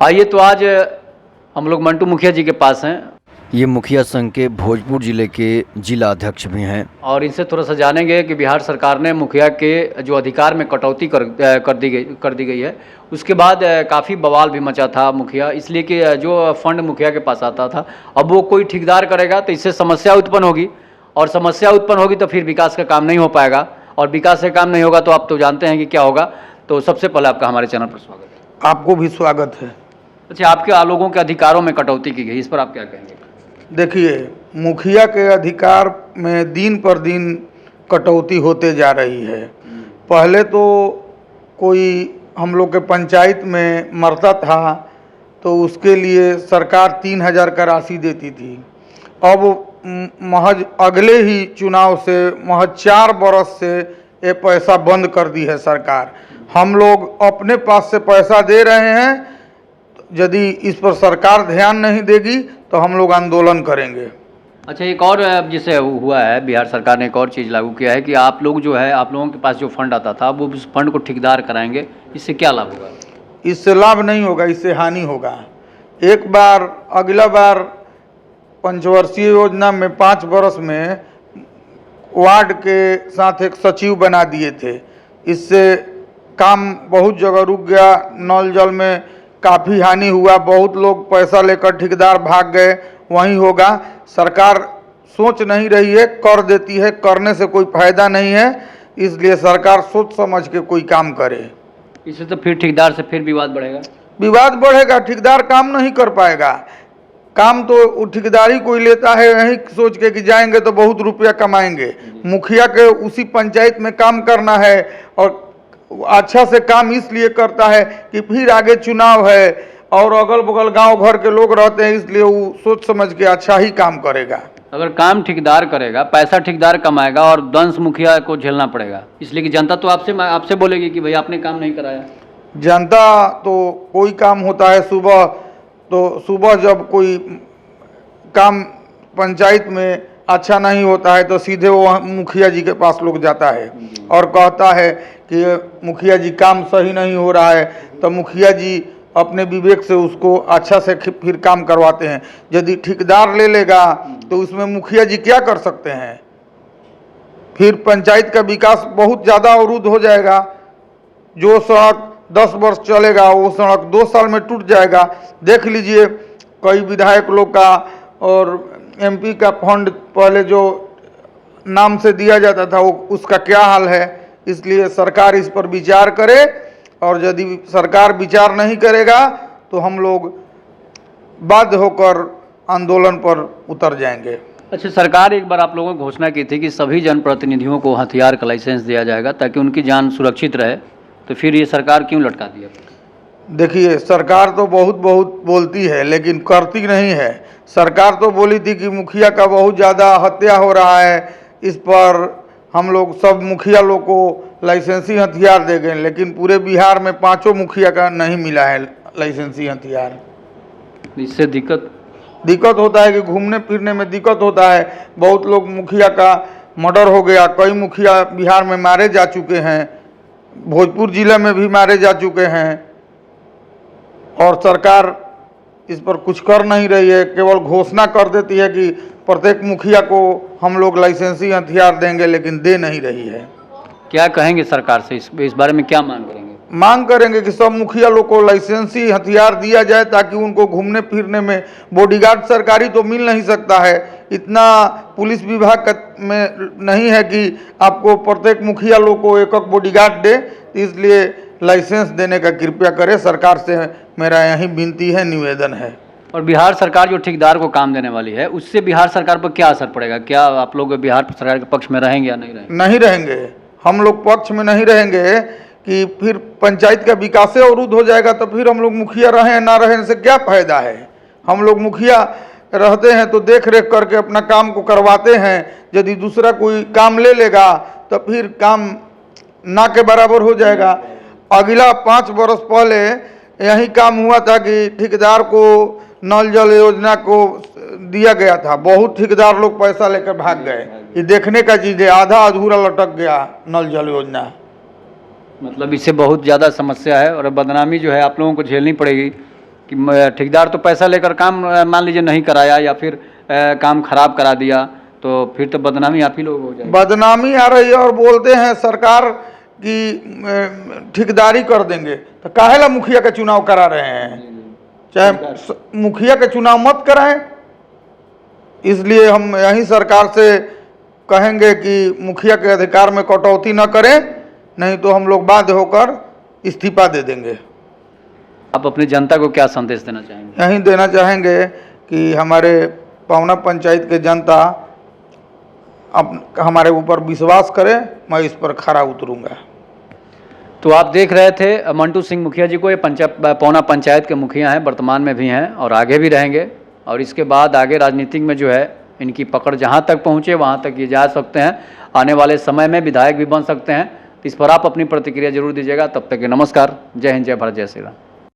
आइए तो आज हम लोग मंटू मुखिया जी के पास हैं ये मुखिया संघ के भोजपुर जिले के जिला अध्यक्ष भी हैं और इनसे थोड़ा सा जानेंगे कि बिहार सरकार ने मुखिया के जो अधिकार में कटौती कर दी गई है, उसके बाद काफ़ी बवाल भी मचा था मुखिया, इसलिए कि जो फंड मुखिया के पास आता था अब वो कोई ठेकेदार करेगा तो इससे समस्या उत्पन्न होगी और समस्या उत्पन्न होगी तो फिर विकास का काम नहीं हो पाएगा और विकास का काम नहीं होगा तो आप तो जानते हैं कि क्या होगा। तो सबसे पहले आपका हमारे चैनल पर स्वागत है। आपको भी स्वागत है। अच्छा, आपके लोगों के अधिकारों में कटौती की गई, इस पर आप क्या कहेंगे? देखिए, मुखिया के अधिकार में दिन पर दिन कटौती होते जा रही है। पहले तो कोई हम लोग के पंचायत में मरता था तो उसके लिए सरकार 3,000 का राशि देती थी। अब महज अगले ही चुनाव से महज 4 बरस से ये पैसा बंद कर दी है सरकार। हम लोग अपने पास से पैसा दे रहे हैं, यदि इस पर सरकार ध्यान नहीं देगी तो हम लोग आंदोलन करेंगे। अच्छा, एक और जैसे हुआ है, बिहार सरकार ने एक और चीज़ लागू किया है कि आप लोग जो है, आप लोगों के पास जो फंड आता था वो उस फंड को ठेकेदार कराएंगे, इससे क्या लाभ होगा? इससे लाभ नहीं होगा, इससे हानि होगा। एक बार अगला बार पंचवर्षीय योजना में 5 वर्ष में वार्ड के साथ एक सचिव बना दिए थे। इससे काम बहुत जगह रुक गया, नल जल में काफ़ी हानि हुआ, बहुत लोग पैसा लेकर ठेकेदार भाग गए। वहीं होगा, सरकार सोच नहीं रही है, कर देती है, करने से कोई फायदा नहीं है, इसलिए सरकार सोच समझ के कोई काम करे। इससे तो फिर ठेकेदार से फिर विवाद बढ़ेगा। विवाद बढ़ेगा, ठेकेदार काम नहीं कर पाएगा। काम तो ठेकेदारी कोई लेता है यही सोच के कि जाएंगे तो बहुत रुपया कमाएंगे। मुखिया के उसी पंचायत में काम करना है और अच्छा से काम इसलिए करता है कि फिर आगे चुनाव है और अगल बगल गांव घर के लोग रहते हैं, इसलिए वो सोच समझ के अच्छा ही काम करेगा। अगर काम ठेकेदार करेगा, पैसा ठेकेदार कमाएगा और दंश मुखिया को झेलना पड़ेगा, इसलिए कि जनता तो आपसे बोलेगी कि भाई आपने काम नहीं कराया। जनता तो कोई काम होता है सुबह जब कोई काम पंचायत में अच्छा नहीं होता है तो सीधे वो मुखिया जी के पास लोग जाता है और कहता है कि मुखिया जी काम सही नहीं हो रहा है, तो मुखिया जी अपने विवेक से उसको अच्छा से फिर काम करवाते हैं। यदि ठेकेदार ले लेगा तो उसमें मुखिया जी क्या कर सकते हैं? फिर पंचायत का विकास बहुत ज़्यादा अवरुद्ध हो जाएगा। जो सड़क 10 वर्ष चलेगा वो सड़क 2 साल में टूट जाएगा। देख लीजिए, कई विधायक लोग का और MP का फंड पहले जो नाम से दिया जाता था वो उसका क्या हाल है। इसलिए सरकार इस पर विचार करे और यदि सरकार विचार नहीं करेगा तो हम लोग बाध्य होकर आंदोलन पर उतर जाएंगे। अच्छा, सरकार एक बार आप लोगों को घोषणा की थी कि सभी जनप्रतिनिधियों को हथियार का लाइसेंस दिया जाएगा ताकि उनकी जान सुरक्षित रहे, तो फिर ये सरकार क्यों लटका दी है? देखिए, सरकार तो बहुत बोलती है लेकिन करती नहीं है। सरकार तो बोली थी कि मुखिया का बहुत ज़्यादा हत्या हो रहा है, इस पर हम लोग सब मुखिया लोग को लाइसेंसी हथियार दे गए, लेकिन पूरे बिहार में 5 मुखिया का नहीं मिला है लाइसेंसी हथियार। इससे दिक्कत होता है कि घूमने फिरने में दिक्कत होता है। बहुत लोग मुखिया का मर्डर हो गया, कई मुखिया बिहार में मारे जा चुके हैं, भोजपुर जिले में भी मारे जा चुके हैं और सरकार इस पर कुछ कर नहीं रही है, केवल घोषणा कर देती है कि प्रत्येक मुखिया को हम लोग लाइसेंसी हथियार देंगे, लेकिन दे नहीं रही है। क्या कहेंगे सरकार से, इस बारे में क्या मांग करेंगे? मांग करेंगे कि सब मुखिया लोग को लाइसेंसी हथियार दिया जाए ताकि उनको घूमने फिरने में, बॉडीगार्ड सरकारी तो मिल नहीं सकता है, इतना पुलिस विभाग में नहीं है कि आपको प्रत्येक मुखिया लोग को एक बॉडीगार्ड दे, इसलिए लाइसेंस देने का कृपया करें। सरकार से मेरा यही विनती है, निवेदन है। और बिहार सरकार जो ठेकेदार को काम देने वाली है, उससे बिहार सरकार पर क्या असर पड़ेगा? क्या आप लोग बिहार सरकार के पक्ष में रहेंगे या नहीं रहेंगे? नहीं रहेंगे, हम लोग पक्ष में नहीं रहेंगे कि फिर पंचायत का विकास अवरुद्ध हो जाएगा, तो फिर हम लोग मुखिया रहें ना रहें से क्या फायदा है? हम लोग मुखिया रहते हैं तो देख रेख करके अपना काम को करवाते हैं। यदि दूसरा कोई काम ले लेगा तो फिर काम ना के बराबर हो जाएगा। अगला 5 वर्ष पहले यही काम हुआ था कि ठेकेदार को नल जल योजना को दिया गया था, बहुत ठेकेदार लोग पैसा लेकर भाग गए। ये देखने का चीज़ है, आधा अधूरा लटक गया नल जल योजना। मतलब इससे बहुत ज़्यादा समस्या है और बदनामी जो है आप लोगों को झेलनी पड़ेगी। कि ठेकेदार तो पैसा लेकर काम मान लीजिए नहीं कराया या फिर काम खराब करा दिया, तो फिर तो बदनामी आप ही लोग हो जाएगी। बदनामी आ रही है और बोलते हैं सरकार की ठेकेदारी कर देंगे, तो काहेला मुखिया का चुनाव करा रहे हैं? चाहे मुखिया का चुनाव मत कराएं। इसलिए हम यही सरकार से कहेंगे कि मुखिया के अधिकार में कटौती न करें, नहीं तो हम लोग बाध्य होकर इस्तीफा दे देंगे। आप अपनी जनता को क्या संदेश देना चाहेंगे? यही देना चाहेंगे कि हमारे पवना पंचायत के जनता अब हमारे ऊपर विश्वास करे, मैं इस पर खरा उतरूंगा। तो आप देख रहे थे मंटू सिंह मुखिया जी को। ये पवना पंचायत के मुखिया हैं, वर्तमान में भी हैं और आगे भी रहेंगे। और इसके बाद आगे राजनीतिक में जो है इनकी पकड़ जहां तक पहुंचे वहां तक ये जा सकते हैं। आने वाले समय में विधायक भी बन सकते हैं। तो इस पर आप अपनी प्रतिक्रिया जरूर दीजिएगा। तब तक के नमस्कार, जय हिंद, जय भारत, जय श्री राम।